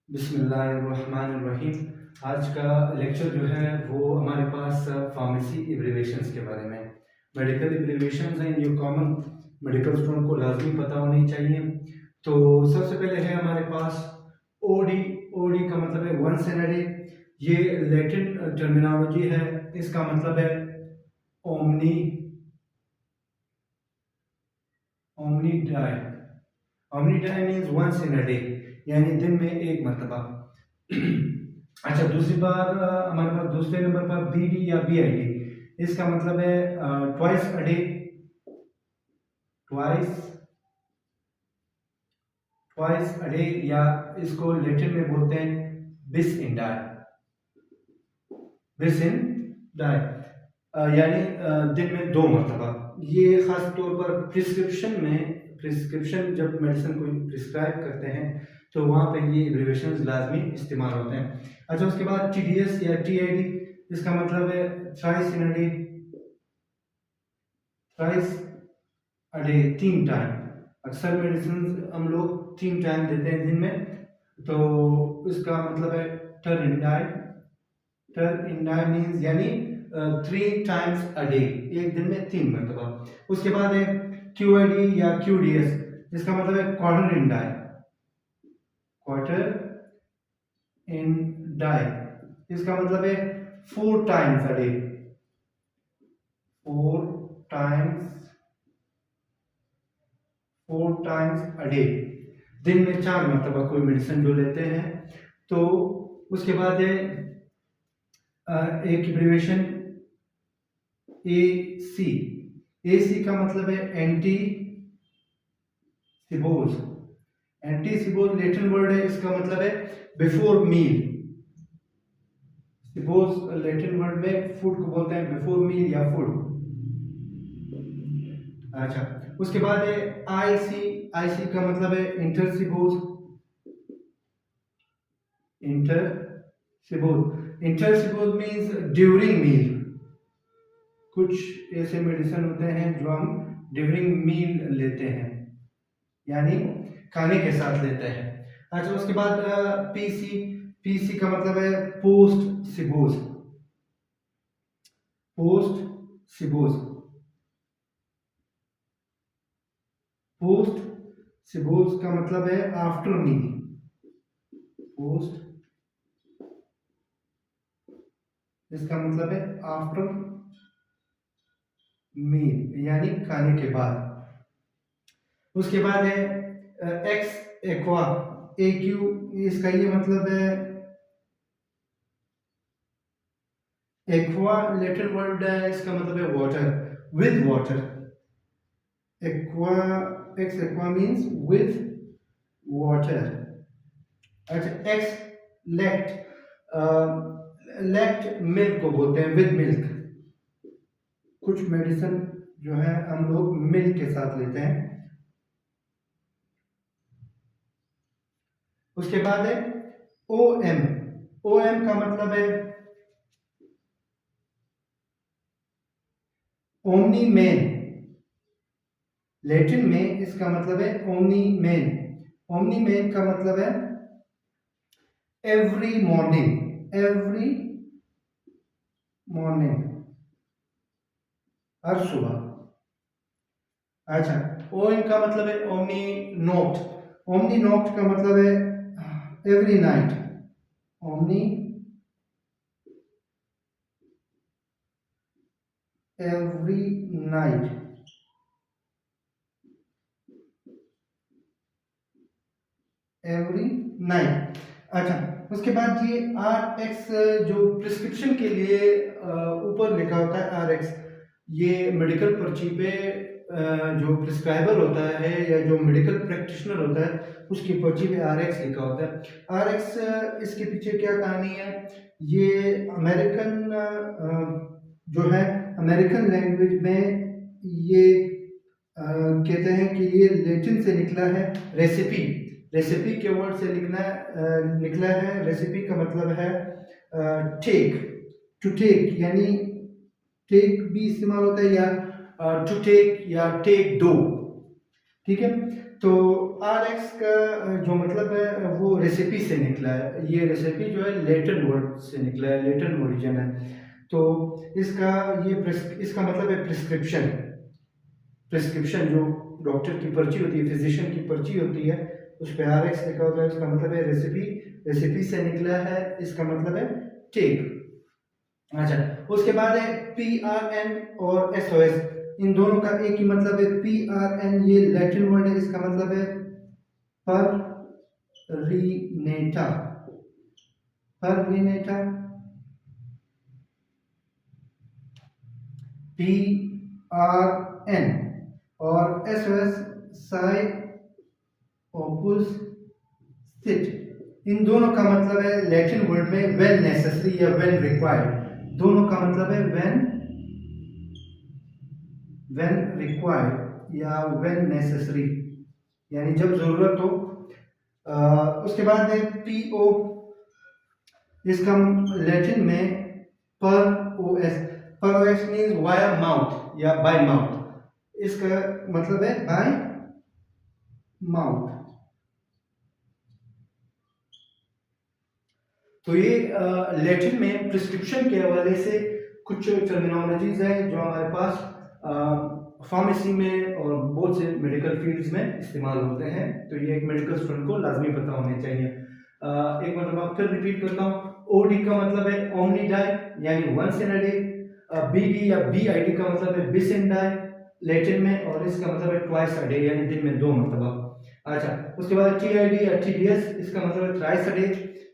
बिस्मिल्लाहिर्रहमानिर्रहीम। आज का लेक्चर जो है वो हमारे पास फार्मेसी एब्रीवेशंस के बारे में। मेडिकल एब्रीवेशंस हैं, ये कॉमन मेडिकल स्टूडेंट को लाजमी पता होनी चाहिए। तो सबसे पहले है हमारे पास ओडी। ओडी का मतलब है वंस इन अ डे। ये लैटिन टर्मिनोलॉजी है, इसका मतलब है omni omni die. Omni die means once in a day, यानी दिन में एक मरतबा। अच्छा, दूसरी बार हमारे पास दूसरे नंबर पर बी डी या बी आई डी। इसका मतलब है twice a day. Twice twice a day, या इसको लैटिन में बोलते हैं बिस इन डाई। बिस इन डाई यानी दिन में दो मरतबा। ये खास तौर पर प्रिस्क्रिप्शन जब मेडिसिन कोई प्रिस्क्राइब करते हैं तो वहाँ पे ये एब्रिविएशंस लाजमी इस्तेमाल होते हैं। अच्छा, उसके बाद टी डी एस या टी आई डी, इसका मतलब है thrice in a day. Thrice a day, तीन टाइम। अक्सर मेडिसिन हम लोग तीन टाइम देते हैं दिन में, तो इसका मतलब है टर इन डाई। टर इन डाई मीन्स यानी 3 टाइम्स अ डे, एक दिन में तीन मरतबा। उसके बाद है क्यू आई डी या क्यू डी एस, जिसका मतलब है quarter in die. Quarter in die, इसका मतलब है 4 times a day. 4 times 4 times a day, दिन में 4 मरतबा कोई मेडिसिन जो लेते हैं। तो उसके बाद है एक एब्रिविएशन ए सी। ए सी का मतलब है एंटी सिबोज। एंटी सिबोज लैटिन वर्ड है, इसका मतलब है बिफोर मील। सिबोज लैटिन वर्ड में फूड को बोलते हैं बिफोर मील या फूड। अच्छा, उसके बाद है आई सी। आई सी का मतलब है इंटर सिबोज। इंटर सिबोज इंटर सिबोज मीन्स ड्यूरिंग मील। कुछ ऐसे मेडिसिन होते हैं जो हम ड्यूरिंग मील लेते हैं, यानी खाने के साथ लेते हैं। अच्छा, उसके बाद पीसी। पीसी का मतलब है पोस्ट सिबोज। पोस्ट सिबोज पोस्ट सिबोज का मतलब है आफ्टर मील। पोस्ट, इसका मतलब है आफ्टर मील, यानी खाने के बाद। उसके बाद है एक्स एक्वा। ए क्यू, इसका ये मतलब है एक्वा लैटिन वर्ड है, इसका मतलब है water, with water. Aqua, x aqua means with water. अच्छा, एक्स लेक्ट। लेक्ट मिल्क को बोलते हैं, विद मिल्क। कुछ मेडिसिन जो है हम लोग मिल्क के साथ लेते हैं। उसके बाद है ओ एम। ओ एम का मतलब है ओमनी मैन। लैटिन में इसका मतलब है ओमनी मैन। ओमनी मैन का मतलब है एवरी मॉर्निंग। एवरी मॉर्निंग, हर सुबह। अच्छा, ओ इनका मतलब है ओमनी नोक्ट। ओमनी नोक्ट का मतलब है every night. Omni every night, every night. अच्छा, उसके बाद ये आर एक्स, जो प्रिस्क्रिप्शन के लिए ऊपर लिखा होता है आर एक्स, ये मेडिकल पर्ची पे जो प्रिस्क्राइबर होता है या जो मेडिकल प्रैक्टिशनर होता है उसकी पर्ची पे आर एक्स लिखा होता है। आर एक्स, इसके पीछे क्या कहानी है? ये अमेरिकन जो है, अमेरिकन लैंग्वेज में ये कहते हैं कि ये लैटिन से निकला है रेसिपी। रेसिपी के वर्ड से निकला है। रेसिपी का मतलब है टेक, टू टेक, यानी टेक भी इस्तेमाल होता है, या टू टेक या टेक दो। ठीक है। तो RX का जो मतलब है वो रेसिपी से निकला है, ये रेसिपी जो है लैटिन वर्ड से निकला है, लैटिन ओरिजिन है। तो इसका इसका मतलब है प्रिस्क्रिप्शन। प्रिस्क्रिप्शन जो डॉक्टर की पर्ची होती है, फिजिशियन की पर्ची होती है, उस पर RX लिखा होता है, उसका मतलब है रेसिपी, रेसिपी से निकला है, इसका मतलब है टेक। अच्छा, उसके बाद है PRN और SOS, इन दोनों का एक ही मतलब है। PRN ये लैटिन वर्ड है, इसका मतलब है पर रीनेटा, पर रीनेटा। PRN और SOS साइ ओपुस सिट, इन दोनों का मतलब है लैटिन वर्ड में व्हेन नेसेसरी या व्हेन रिक्वायर्ड, दोनों का मतलब है व्हेन रिक्वायर्ड या व्हेन नेसेसरी, यानी जब जरूरत हो। उसके बाद है PO, इसका लैटिन में पर ओएस मीन्स वाया माउथ या बाय माउथ, इसका मतलब है बाय माउथ। तो ये लैटिन में प्रिस्क्रिप्शन के हवाले से कुछ टर्मिनोलॉजीज हैं जो हमारे पास फार्मेसी में और बहुत से मेडिकल फील्ड्स में इस्तेमाल होते हैं। तो ये एक मेडिकल स्टूडेंट को लाजमी पता होने चाहिए। एक मतलब आप फिर रिपीट करता हूँ। OD का मतलब है ओमनी डाई, यानी once in a day. BD या BID का मतलब है बिस इन डाई लैटिन में, और इसका मतलब है ट्वाइस अ डे, यानी दिन में 2 मरतबा। अच्छा, उसके बाद TID या TDS, इसका मतलब है थ्राइस अ डे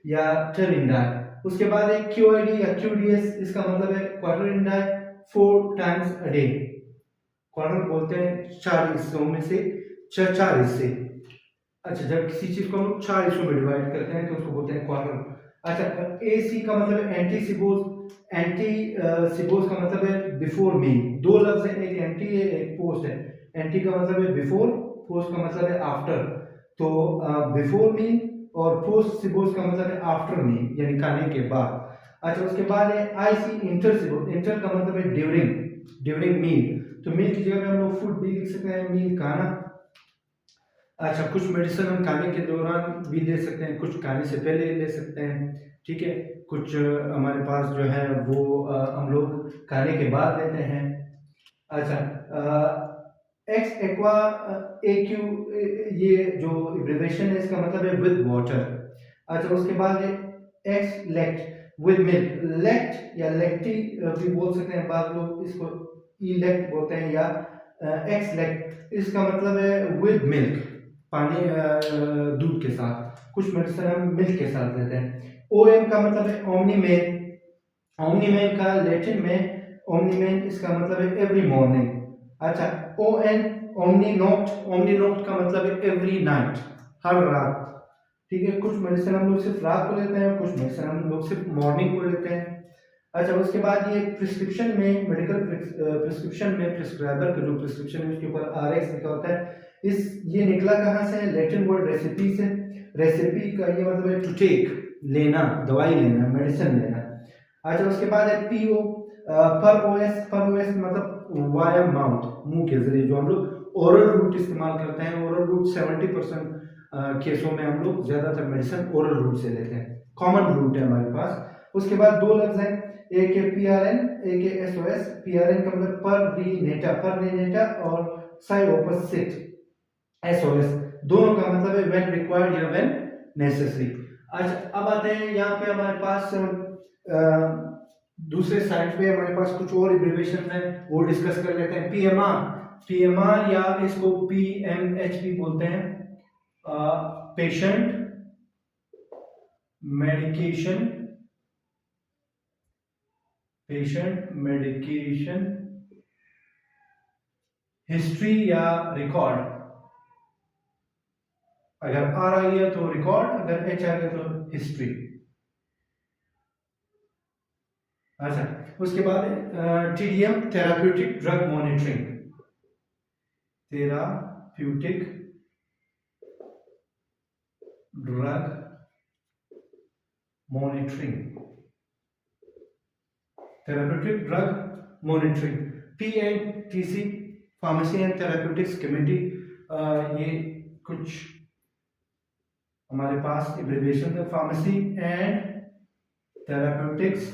या टर इन डाई। उसके बाद एक QID या QDS, इसका मतलब है quarter in die, 4 times a day. Quarter बोलते हैं 4 हिस्सों में से 4 हिस्से। अच्छा, जब किसी चीज को हम 4 हिस्सों में डिवाइड करते हैं तो उसको बोलते हैं क्वार्टर। अच्छा, AC का मतलब है एंटी सिबोस। एंटी सिबोस का मतलब है बिफोर मीन। 2 लफ्ज है, एक एंटी है एक पोस्ट है। एंटी का मतलब है बिफोर, पोस्ट का मतलब है आफ्टर। तो बिफोर मीन और पोस्ट सिबोस का मतलब है आफ्टर मील, यानी खाने के बाद। अच्छा, उसके बाद है IC इंटर सिबोस। इंटर का मतलब है ड्यूरिंग, ड्यूरिंग मील। तो मील की जगह पे हम लोग फूड भी लिख सकते हैं, मील खाना। अच्छा, कुछ मेडिसिन हम खाने के दौरान भी ले सकते हैं, कुछ खाने से पहले ले सकते हैं, ठीक है। कुछ हमारे पास जो है वो हम लोग खाने के बाद लेते हैं। अच्छा, एक्स एक्वा AQ, ये जो एब्रिविएशन है इसका मतलब है विद वाटर। अच्छा, उसके बाद है एक्स लेक्ट विद मिल्क। लेक्ट या लेक्टी भी बोल सकते हैं, बाद लोग इसको इलेक्ट बोलते हैं, या एक्स लेक्ट, इसका मतलब है विद मिल्क, पानी दूध के साथ। कुछ मेडिसिन हम मिल्क के साथ लेते हैं। OM का मतलब है ओमनी मेन। ओमनी मेन का लैटिन में ओमनी मेन, इसका मतलब है एवरी मॉर्निंग। अच्छा, ON ओमनी नोक्ट। ओमनी नोक्ट का मतलब है एवरी नाइट, हर रात, ठीक है। कुछ मेडिसिन हम लोग सिर्फ रात को लेते हैं, कुछ मेडिसिन हम लोग सिर्फ मॉर्निंग को लेते हैं। अच्छा, उसके बाद ये प्रिस्क्रिप्शन में, मेडिकल प्रिस्क्रिप्शन में प्रिस्क्राइबर का जो प्रिस्क्रिप्शन है उसके ऊपर RX लिखा होता है। ये निकला कहाँ से है? लैटिन वर्ड रेसिपी से। रेसिपी का ये मतलब है टू टेक, लेना, दवाई लेना, मेडिसिन लेना। अच्छा, उसके बाद है PO पर OS। पर OS मतलब वाया माउथ, मुंह के जरिए जो हम लोग ओरल रूट इस्तेमाल करते हैं। ओरल रूट 70% केसों में हम लोग ज्यादातर मेडिसिन ओरल रूट से लेते हैं, कॉमन रूट है हमारे पास। उसके बाद 2 लफ्ज हैं, एक है PRN, एक है SOS। PRN का मतलब पर रीनेटा, पर रीनेटा, और साइ ओपस सिट, SOS, दोनों का मतलब है व्हेन रिक्वायर्ड या व्हेन नेसेसरी। अच्छा, अब आते हैं यहाँ पे हमारे पास दूसरे साइड पे हमारे पास कुछ और एब्रिविएशन है, वो डिस्कस कर लेते हैं। PMR या इसको PMH भी बोलते हैं, patient medication, patient medication history या रिकॉर्ड। अगर R आई है तो रिकॉर्ड, अगर H आ गया तो हिस्ट्री। अच्छा, उसके बाद TDM therapeutic drug monitoring, therapeutic drug monitoring, therapeutic drug monitoring. PNTC pharmacy and therapeutics committee, ये कुछ हमारे पास एब्रिविएशन है, फार्मेसी एंड थेराप्यूटिक्स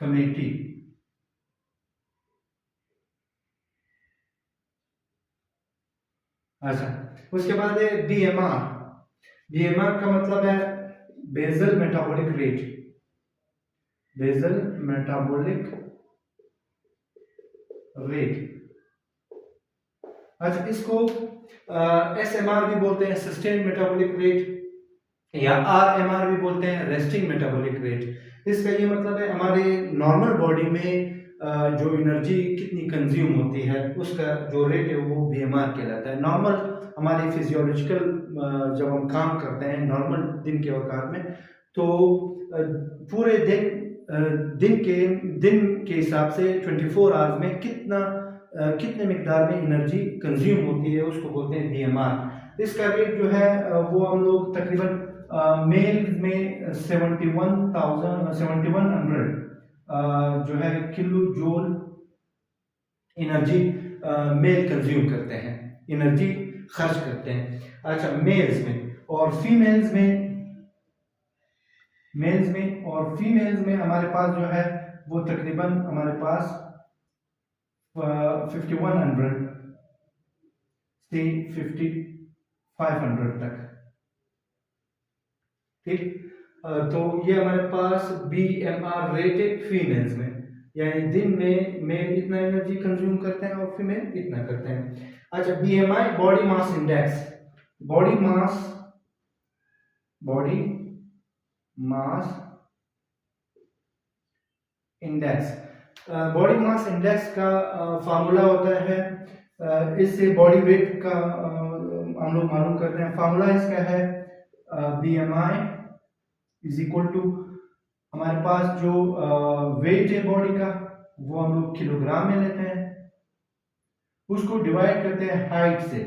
कमेटी। अच्छा, उसके बाद है बीएमआर। बीएमआर का मतलब है basal metabolic rate, basal metabolic rate. अच्छा, इसको एसएमआर भी बोलते हैं, सस्टेन्ड मेटाबॉलिक रेट, या आरएमआर भी बोलते हैं, रेस्टिंग मेटाबॉलिक रेट। इसका ये मतलब है हमारे नॉर्मल बॉडी में जो एनर्जी कितनी कंज्यूम होती है उसका जो रेट है वो बीएमआर कहलाता है। नॉर्मल हमारी फिजियोलॉजिकल जब हम काम करते हैं नॉर्मल दिन के औकात में, तो पूरे दिन के हिसाब से 24 आवर्स में कितने मिकदार में एनर्जी कंज्यूम होती है उसको बोलते हैं बीएमआर। इसका रेट जो है वो हम लोग तकरीबन मेल में 7100 जो है kilo joule energy male consume करते हैं, एनर्जी खर्च करते हैं। अच्छा, मेल्स में और फीमेल्स में हमारे पास जो है वो तकरीबन हमारे पास 5100 से 5500 तक। ठीक, तो ये हमारे पास बीएमआर रेट है फीमेल्स में, यानी दिन में मेल इतना एनर्जी कंज्यूम करते हैं और फीमेल इतना करते हैं। अच्छा, BMI body mass index, body mass index. Body mass index का फार्मूला होता है, इससे बॉडी वेट का हम लोग मालूम करते हैं। फार्मूला इसका है बीएमआई इज इक्वल टू, हमारे पास जो वेट है बॉडी का वो हम लोग किलोग्राम में लेते हैं, उसको डिवाइड करते हैं हाइट से।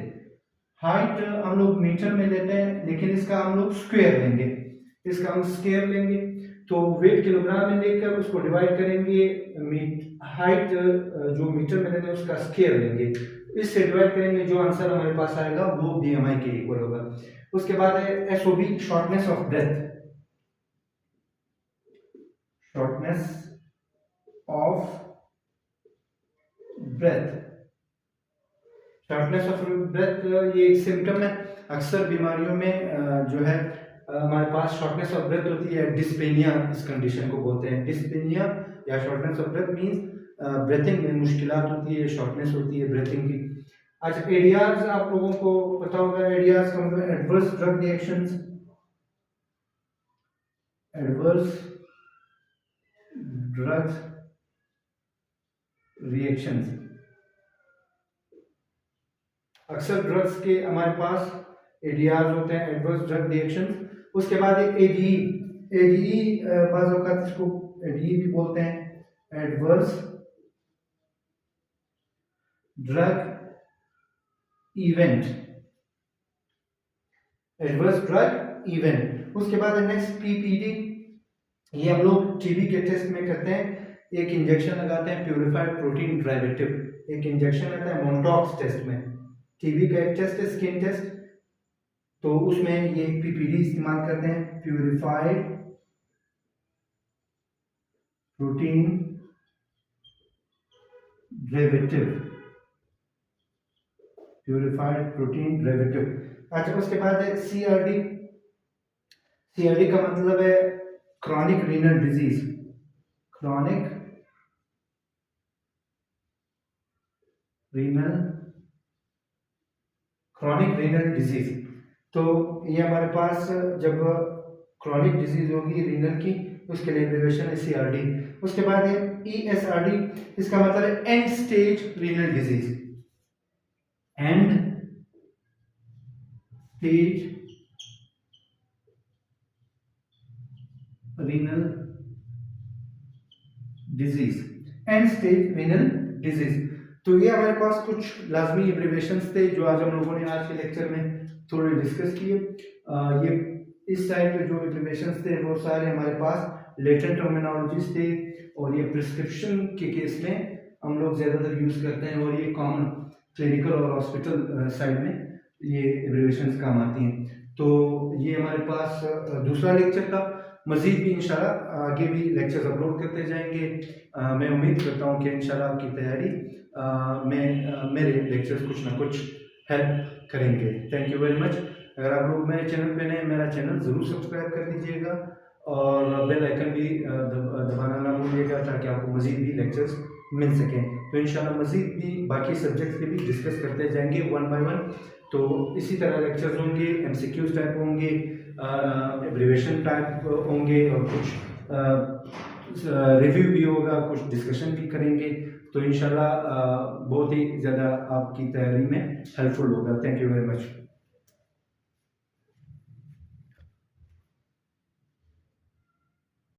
हाइट हम लोग मीटर में लेते हैं, लेकिन इसका हम लोग स्क्वायर लेंगे, तो वेट किलोग्राम में लेकर उसको डिवाइड करेंगे, हाइट जो मीटर में लेते हैं उसका स्क्वायर लेंगे, इससे डिवाइड करेंगे, जो आंसर हमारे पास आएगा वो बीएमआई के इक्वल होगा। उसके बाद है एसओबी, शॉर्टनेस ऑफ ब्रेथ, ये एक सिम्टम है। अक्सर बीमारियों में जो है हमारे पास शॉर्टनेस ऑफ ब्रेथ होती है, डिस्पेनिया इस कंडीशन को बोलते हैं। डिस्पेनिया या shortness of breath means breathing में मुश्किलात होती है, शॉर्टनेस होती है ब्रीथिंग की। अच्छा, एडीआर्स आप लोगों को पता होगा, एडीआर्स का मतलब एडवर्स ड्रग रिएक्शंस, अक्सर ड्रग्स के हमारे पास एडीआर होते हैं, एडवर्स ड्रग रिएक्शंस। उसके बाद एडीई बाज़ औक़ात इसको एडीई भी बोलते हैं, एडवर्स ड्रग इवेंट। उसके बाद नेक्स्ट पीपीडी, ये हम लोग टीबी के टेस्ट में करते हैं। एक इंजेक्शन लगाते हैं प्यूरिफाइड प्रोटीन डेरिवेटिव, एक इंजेक्शन आता है मोनटॉक्स टेस्ट में। टीबी का एक टेस्ट है स्किन टेस्ट, तो उसमें ये पीपीडी इस्तेमाल करते हैं, प्यूरिफाइड प्रोटीन डेरिवेटिव। अच्छा, उसके बाद है सीआरडी। सीआरडी का मतलब है chronic renal disease, chronic renal disease. तो ये हमारे पास जब क्रॉनिक डिजीज होगी रीनल की, उसके लिए एब्रिविएशन है सीआरडी। उसके बाद है ईएसआरडी, इसका मतलब है and stage renal disease, and stage renal disease. तो ये हमारे पास कुछ लाजमी एब्रिविएशंस थे जो आज हम लोगों ने आज के लेक्चर में थोड़े डिस्कस किए। ये इस साइड पे जो एब्रिविएशंस थे वो सारे हमारे पास लेटेंट टर्मिनोलॉजीज थे, और ये प्रिस्क्रिप्शन के केस में हम लोग ज़्यादातर यूज़ करते हैं, और ये कॉमन क्लिनिकल और हॉस्पिटल साइड में ये एब्रिविएशंस काम आती हैं। तो ये हमारे पास दूसरा लेक्चर था। मज़ीद भी इंशाल्लाह आगे भी लेक्चर्स अपलोड करते जाएंगे। मैं उम्मीद करता हूँ कि इंशाल्लाह आपकी तैयारी में मेरे लेक्चर्स कुछ ना कुछ हेल्प करेंगे। Thank you very much. अगर आप लोग मेरे चैनल पे नए, मेरा चैनल ज़रूर सब्सक्राइब कर दीजिएगा और बेल आइकन भी दबाना ना भूलिएगा, ताकि आपको मज़ीद भी लेक्चर्स मिल सकें। तो इंशाल्लाह मज़ीद भी बाकी सब्जेक्ट्स के भी डिस्कस करते जाएंगे वन बाय वन। तो इसी तरह लेक्चर्स होंगे, एमसीक्यूज टाइप होंगे, एब्रिविएशन टाइप होंगे, और कुछ रिव्यू भी होगा, कुछ डिस्कशन भी करेंगे। तो इंशाल्लाह बहुत ही ज़्यादा आपकी तैयारी में हेल्पफुल होगा। Thank you very much.